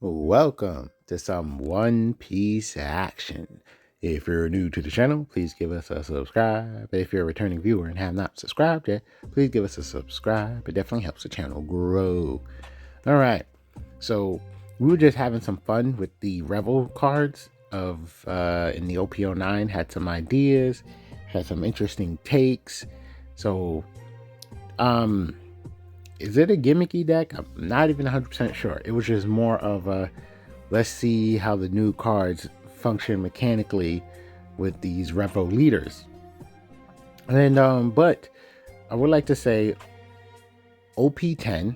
Welcome to some One Piece action. If you're new to the channel, please give us a subscribe. If you're a returning viewer and have not subscribed yet, please give us a subscribe. It definitely helps the channel grow. All right, so we were just having some fun with the Revel cards of in the OP09. Had some ideas, had some interesting takes. So, is it a gimmicky deck? I'm not even 100% sure. It was just more of a let's see how the new cards function mechanically with these Revo leaders. And but I would like to say OP10.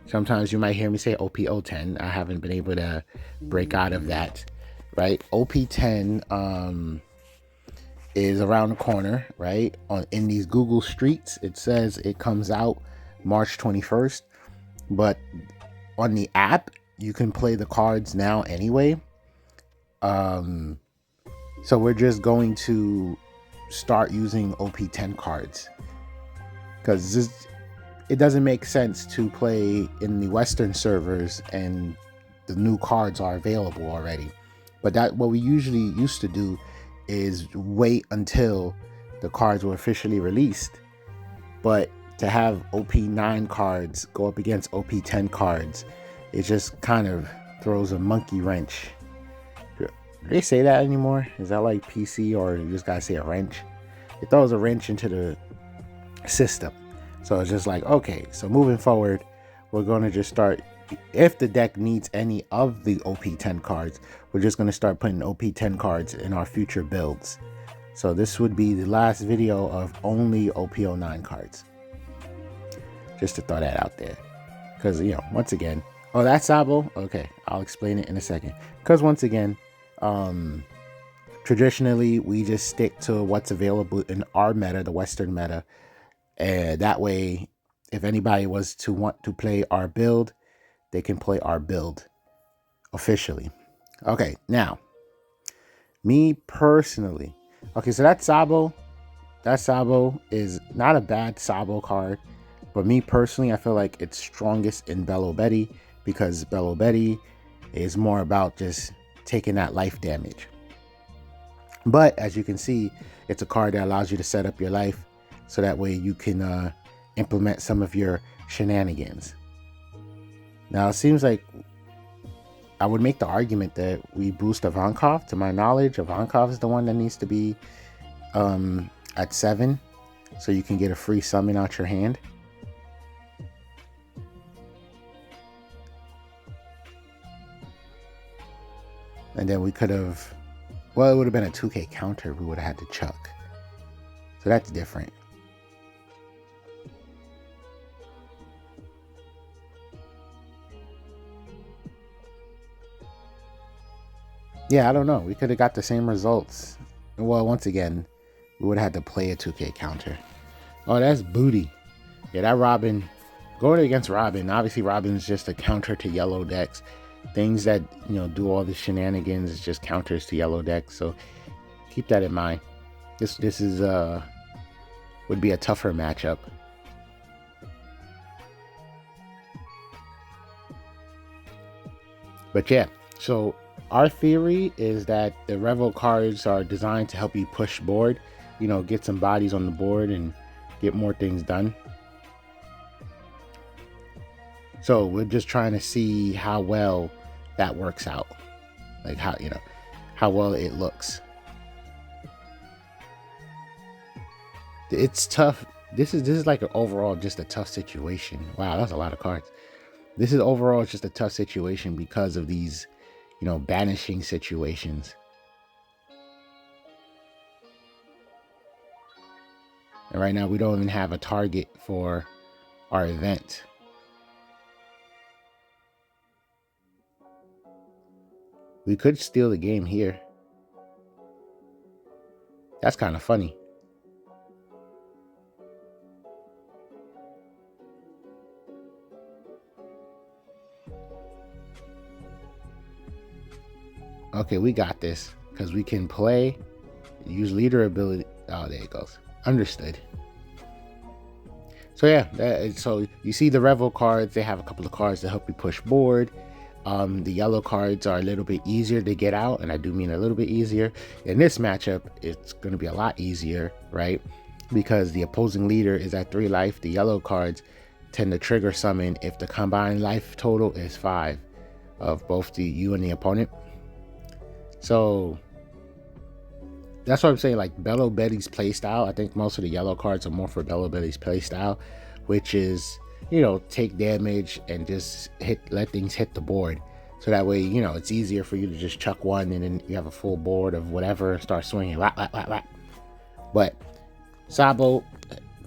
Sometimes you might hear me say OP010. I haven't been able to break out of that, right? OP10 is around the corner, right? In these Google Streets, it says it comes out March 21st, but on the app you can play the cards now anyway. So we're just going to start using OP10 cards because it doesn't make sense to play in the Western servers and the new cards are available already. But that what we usually used to do is wait until the cards were officially released. But to have OP9 cards go up against OP10 cards, it just kind of throws a monkey wrench. Do they say that anymore? Is that like PC, or you just gotta say a wrench? It throws a wrench into the system. So it's just like, okay, so moving forward, we're gonna just start, if the deck needs any of the OP10 cards, we're just gonna start putting OP10 cards in our future builds. So this would be the last video of only OP09 cards. Just to throw that out there. Because, you know, once again, oh, that's Sabo? Okay, I'll explain it in a second. Because once again, traditionally, we just stick to what's available in our meta, the Western meta. And that way, if anybody was to want to play our build, they can play our build officially. Okay, now, me personally. Okay, so that Sabo is not a bad Sabo card. But me personally, I feel like it's strongest in Bello Betty because Bello Betty is more about just taking that life damage. But as you can see, it's a card that allows you to set up your life so that way you can implement some of your shenanigans. Now, it seems like I would make the argument that we boost Ivankov. To my knowledge, Ivankov is the one that needs to be at 7 so you can get a free summon out your hand. And then we could have, well, it would have been a 2K counter we would have had to chuck. So that's different. Yeah, I don't know. We could have got the same results. Well, once again, we would have had to play a 2K counter. Oh, that's booty. Yeah, that Robin, going against Robin, obviously Robin's just a counter to yellow decks. Things that, you know, do all the shenanigans is just counters to yellow decks. So keep that in mind. This is would be a tougher matchup. But yeah, so our theory is that the Revel cards are designed to help you push board, you know, get some bodies on the board and get more things done. So we're just trying to see how well that works out. Like how, you know, how well it looks. It's tough. This is like an overall just a tough situation. Wow, that's a lot of cards. This is overall just a tough situation because of these, you know, banishing situations. And right now we don't even have a target for our event. We could steal the game here. That's kind of funny. Okay, we got this because we can play, use leader ability. Oh, there it goes. Understood. So yeah, so you see the Revel cards. They have a couple of cards to help you push board. The yellow cards are a little bit easier to get out, and I do mean a little bit easier. In this matchup, it's going to be a lot easier, right? Because the opposing leader is at 3 life. The yellow cards tend to trigger summon if the combined life total is 5 of both you and the opponent. So that's what I'm saying. Like Bello Betty's playstyle, I think most of the yellow cards are more for Bello Betty's playstyle, which is, you know, take damage and just let things hit the board. So that way, you know, it's easier for you to just chuck one and then you have a full board of whatever and start swinging. Wah, wah, wah, wah. But Sabo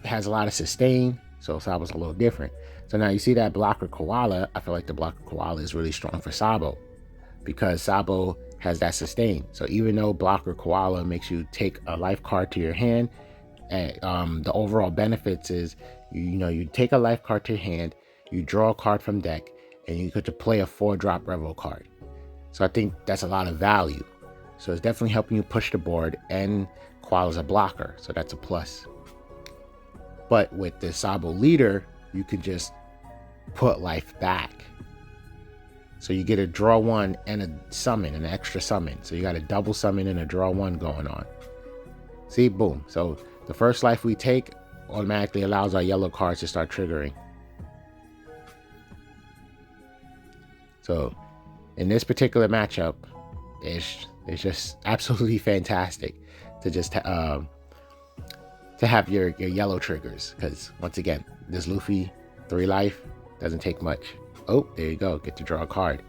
has a lot of sustain, so Sabo's a little different. So now you see that blocker Koala. I feel like the blocker Koala is really strong for Sabo because Sabo has that sustain. So even though blocker Koala makes you take a life card to your hand, and the overall benefits is you take a life card to your hand, you draw a card from deck, and you get to play a 4-drop Revel card. So I think that's a lot of value. So it's definitely helping you push the board, and Koala's a blocker, so that's a plus. But with the Sabo leader, you can just put life back. So you get a draw 1 and a summon, an extra summon. So you got a double summon and a draw 1 going on. See, boom. So the first life we take automatically allows our yellow cards to start triggering. So in this particular matchup, it's just absolutely fantastic to just to have your yellow triggers, because once again, this Luffy 3 life doesn't take much. Oh, there you go, get to draw a card.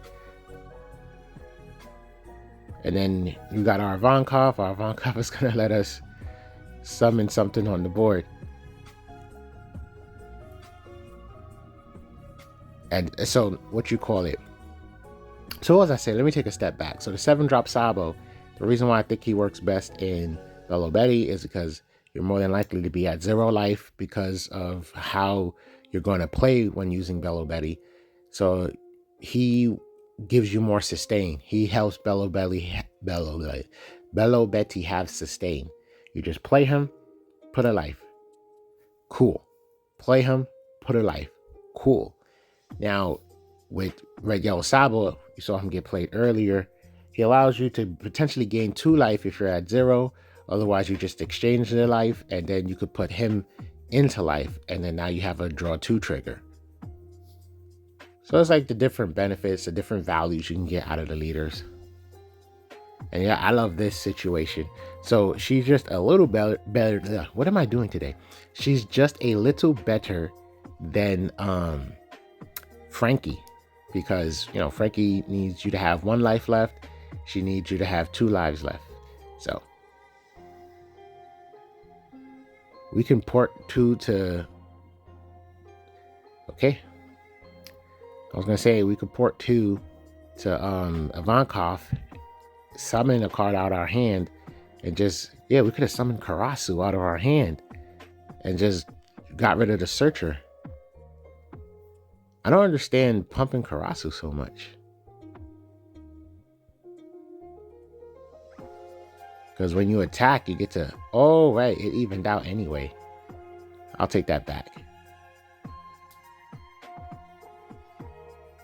And then you got our Ivankov. Our Ivankov is gonna let us summon something on the board. And so what you call it, so as I say, let me take a step back. So the 7-drop Sabo, the reason why I think he works best in Bello Betty is because you're more than likely to be at 0 life because of how you're going to play when using Bello Betty. So he gives you more sustain. He helps Bello Betty have sustain. You just play him, put a life. Cool. Play him, put a life. Cool. Now, with Red Yellow Sabo, you saw him get played earlier. He allows you to potentially gain 2 life if you're at 0. Otherwise, you just exchange the life, and then you could put him into life, and then now you have a draw 2 trigger. So it's like the different benefits, the different values you can get out of the leaders. And yeah, I love this situation. So she's just a little better. What am I doing today? She's just a little better than Frankie, because Frankie needs you to have 1 life left. She needs you to have 2 lives left. So we can port 2 to, okay, I was gonna say we could port 2 to Ivankov, summon a card out of our hand, and just, yeah, we could have summoned Karasu out of our hand and just got rid of the searcher. I don't understand pumping Karasu so much, because when you attack, you get to, oh right, it evened out anyway. I'll take that back.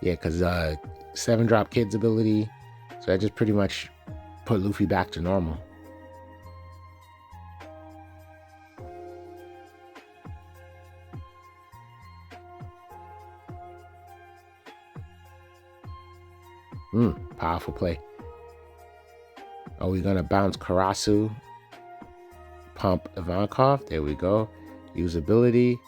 Yeah, because 7-drop Kid's ability, so I just pretty much put Luffy back to normal. Powerful play. Are we gonna bounce Karasu? Pump Ivankov. There we go. Use ability.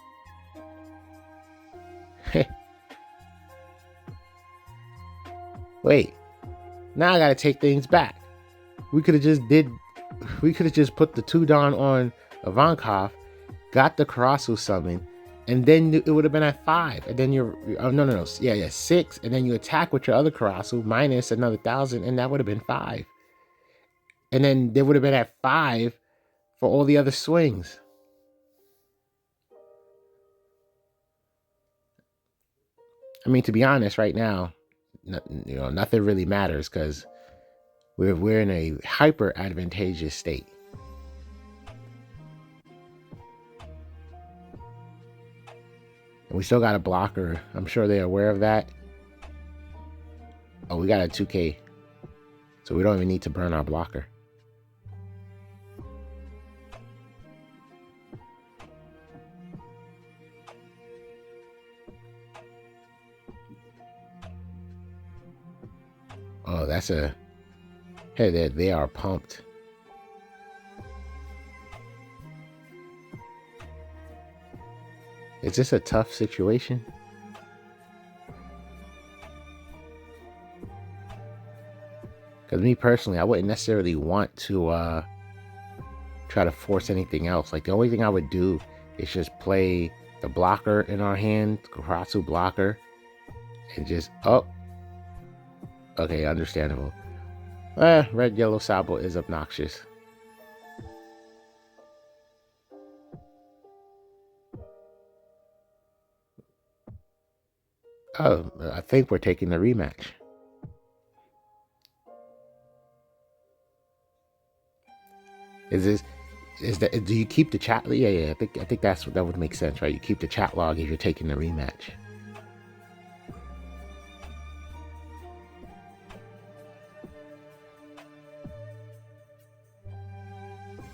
Wait. Now I gotta take things back. We could have just put the 2 Don on Ivankov, got the Karasu summon, and then it would have been at 5. And then no. Yeah, 6. And then you attack with your other Karasu minus another 1,000, and that would have been 5. And then they would have been at 5 for all the other swings. I mean, to be honest, right now, nothing really matters because we're in a hyper advantageous state. And we still got a blocker. I'm sure they're aware of that. Oh, we got a 2K. So we don't even need to burn our blocker. Oh, that's a... Hey, they are pumped. Is this a tough situation? Because me personally, I wouldn't necessarily want to try to force anything else. Like, the only thing I would do is just play the blocker in our hand, Kuratsu blocker, and just... Oh, okay, understandable. Red Yellow Sabo is obnoxious. Oh, I think we're taking the rematch. Do you keep the chat? Yeah. I think that would make sense, right? You keep the chat log if you're taking the rematch.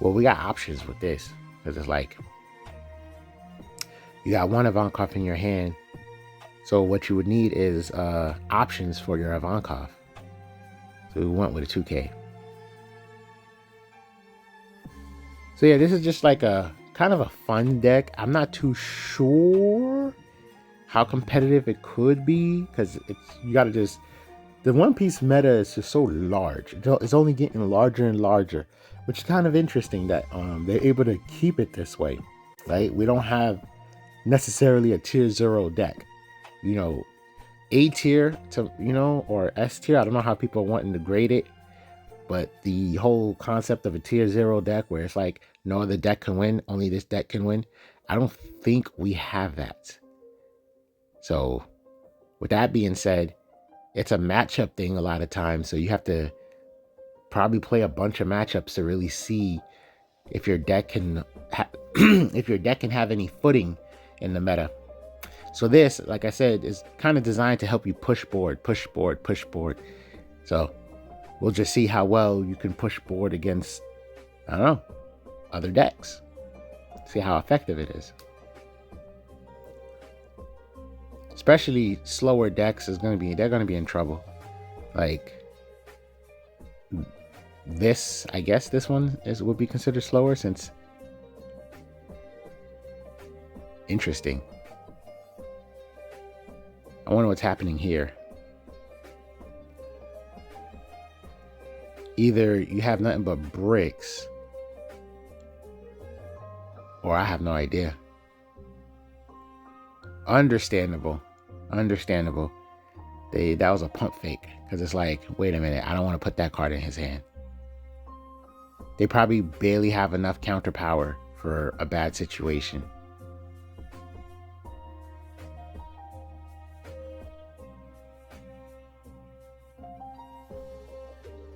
Well, we got options with this because it's like you got one Ivankov in your hand. So what you would need is options for your Ivankov. So we went with a 2K. So yeah, this is just like a kind of a fun deck. I'm not too sure how competitive it could be because you got to just... The One Piece meta is just so large. It's only getting larger and larger, which is kind of interesting that they're able to keep it this way, right? We don't have necessarily a tier 0 deck. You know, A tier to, you know, or S tier. I don't know how people are wanting to grade it, but the whole concept of a tier 0 deck where it's like no other deck can win, only this deck can win. I don't think we have that. So with that being said, it's a matchup thing a lot of times. So you have to probably play a bunch of matchups to really see if your deck can if your deck can have any footing in the meta. So this, like I said, is kind of designed to help you push board. So we'll just see how well you can push board against, I don't know, other decks. See how effective it is. Especially slower decks they're going to be in trouble. Like this, I guess this one would be considered slower since... Interesting. I wonder what's happening here. Either you have nothing but bricks, or I have no idea. Understandable. That was a pump fake, because it's like, wait a minute, I don't want to put that card in his hand. They probably barely have enough counter power for a bad situation.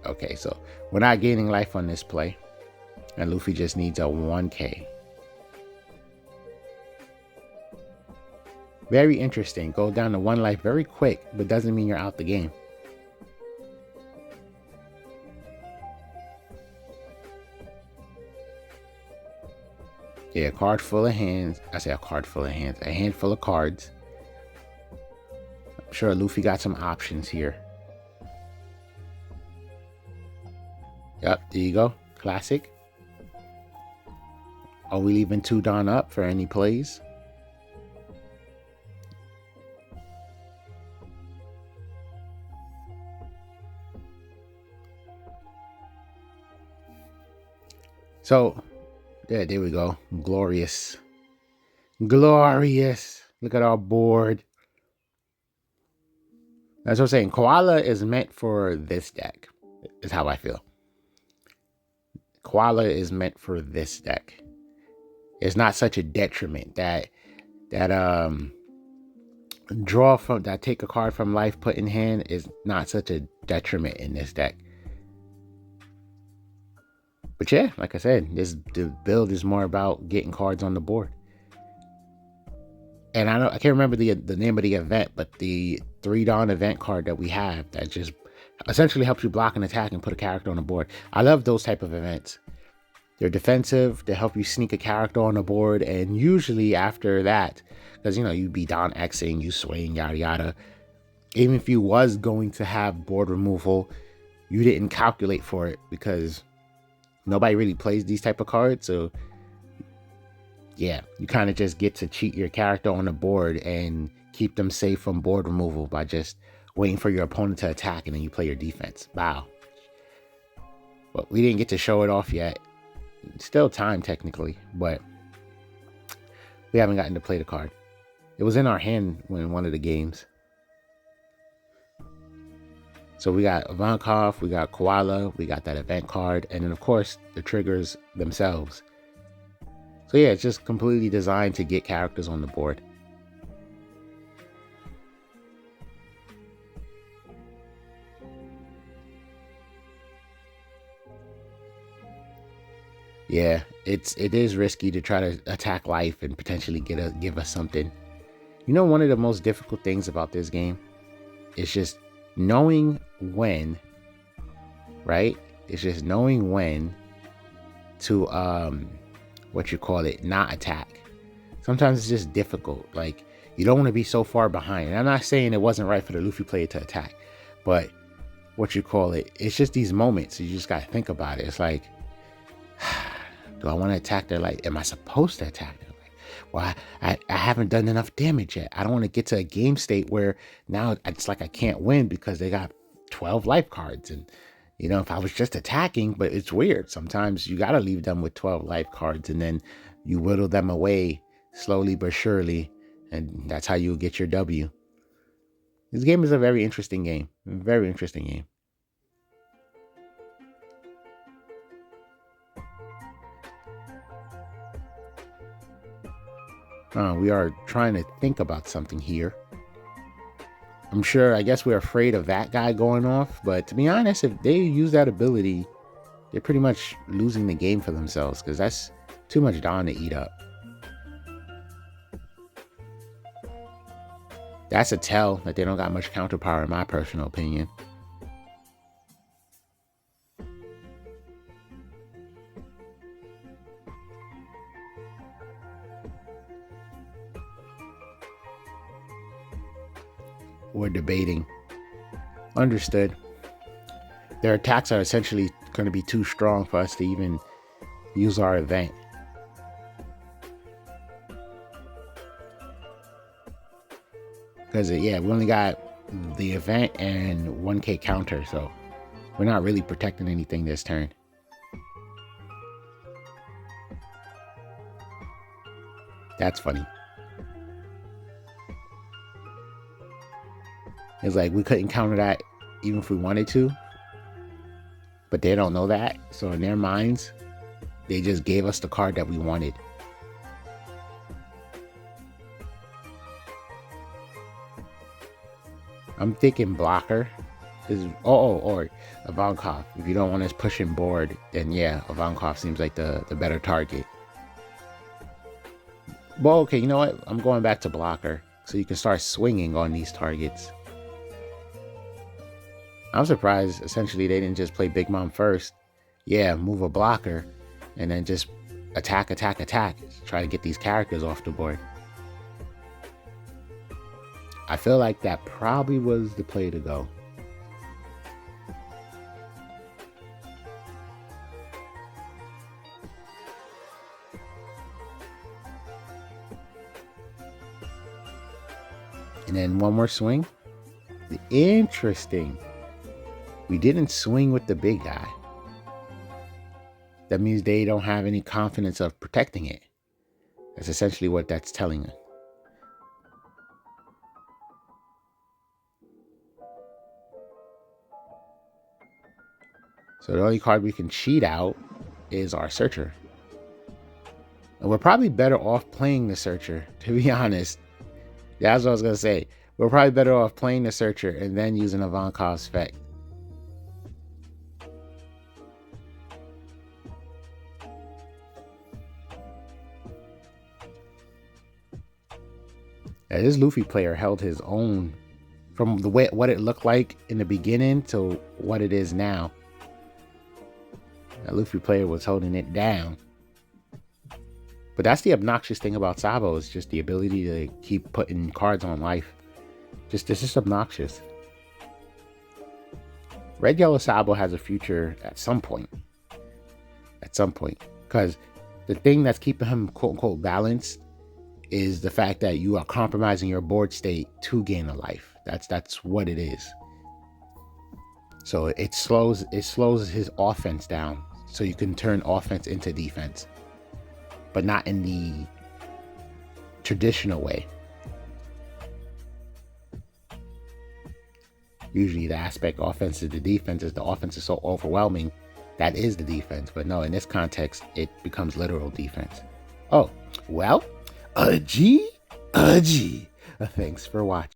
Okay, so we're not gaining life on this play, and Luffy just needs a 1K. Very interesting. Go down to 1 life very quick, but doesn't mean you're out the game. Yeah, a card full of hands. I say a card full of hands. A handful of cards. I'm sure Luffy got some options here. Yep, there you go. Classic. Are we leaving 2 Don up for any plays? So, there we go. Glorious. Look at our board. That's what I'm saying. Koala is meant for this deck, is how I feel. Koala is meant for this deck. It's not such a detriment that draw from that, take a card from life, put in hand, is not such a detriment in this deck. But yeah, like I said, the build is more about getting cards on the board. And I can't remember the name of the event, but the 3 Dawn event card that we have that just essentially helps you block an attack and put a character on the board. I love those type of events. They're defensive, they help you sneak a character on the board, and usually after that, because you be Don Xing, you swing, yada yada. Even if you was going to have board removal, you didn't calculate for it because nobody really plays these type of cards. So yeah, you kind of just get to cheat your character on the board and keep them safe from board removal by just waiting for your opponent to attack and then you play your defense. Wow. But we didn't get to show it off yet. Still time technically, but we haven't gotten to play the card. It was in our hand in one of the games. So we got Ivankov, we got Koala, we got that event card, and then of course the triggers themselves. So yeah, it's just completely designed to get characters on the board. Yeah, it is risky to try to attack life and potentially give us something. One of the most difficult things about this game is just knowing when, right? It's just knowing when to not attack. Sometimes it's just difficult. Like, you don't want to be so far behind. And I'm not saying it wasn't right for the Luffy player to attack, but it's just these moments you just gotta think about it. It's like, do I want to attack their life? Am I supposed to attack them? Well, I haven't done enough damage yet. I don't want to get to a game state where now it's like I can't win because they got 12 life cards. And, if I was just attacking, but it's weird. Sometimes you got to leave them with 12 life cards and then you whittle them away slowly but surely. And that's how you get your W. This game is a very interesting game. Very interesting game. We are trying to think about something here. I guess we're afraid of that guy going off, but to be honest, if they use that ability, they're pretty much losing the game for themselves because that's too much Dawn to eat up. That's a tell that they don't got much counter power in my personal opinion. We're debating. Understood. Their attacks are essentially going to be too strong for us to even use our event. Because, we only got the event and 1k counter, so we're not really protecting anything this turn. That's funny. It's like we couldn't counter that even if we wanted to. But they don't know that. So in their minds, they just gave us the card that we wanted. I'm thinking blocker is or Ivankov. If you don't want us pushing board, then yeah, Ivankov seems like the better target. Well, okay, you know what? I'm going back to blocker so you can start swinging on these targets. I'm surprised, essentially, they didn't just play Big Mom first. Yeah, move a blocker, and then just attack. Try to get these characters off the board. I feel like that probably was the play to go. And then one more swing. Interesting. We didn't swing with the big guy. That means they don't have any confidence of protecting it. That's essentially what that's telling us. So the only card we can cheat out is our Searcher. And we're probably better off playing the Searcher, to be honest. That's what I was going to say. We're probably better off playing the Searcher and then using Ivankov's effect. Yeah, this Luffy player held his own from the way what it looked like in the beginning to what it is now. That Luffy player was holding it down. But that's the obnoxious thing about Sabo, is just the ability to keep putting cards on life. It's just obnoxious. Red Yellow Sabo has a future at some point. At some point. Because the thing that's keeping him quote unquote balanced is the fact that you are compromising your board state to gain a life. That's what it is. So it slows his offense down, so you can turn offense into defense, but not in the traditional way. Usually the aspect offense to the defense is the offense is so overwhelming that is the defense. But no, in this context, it becomes literal defense. Oh, well, Thanks for watching.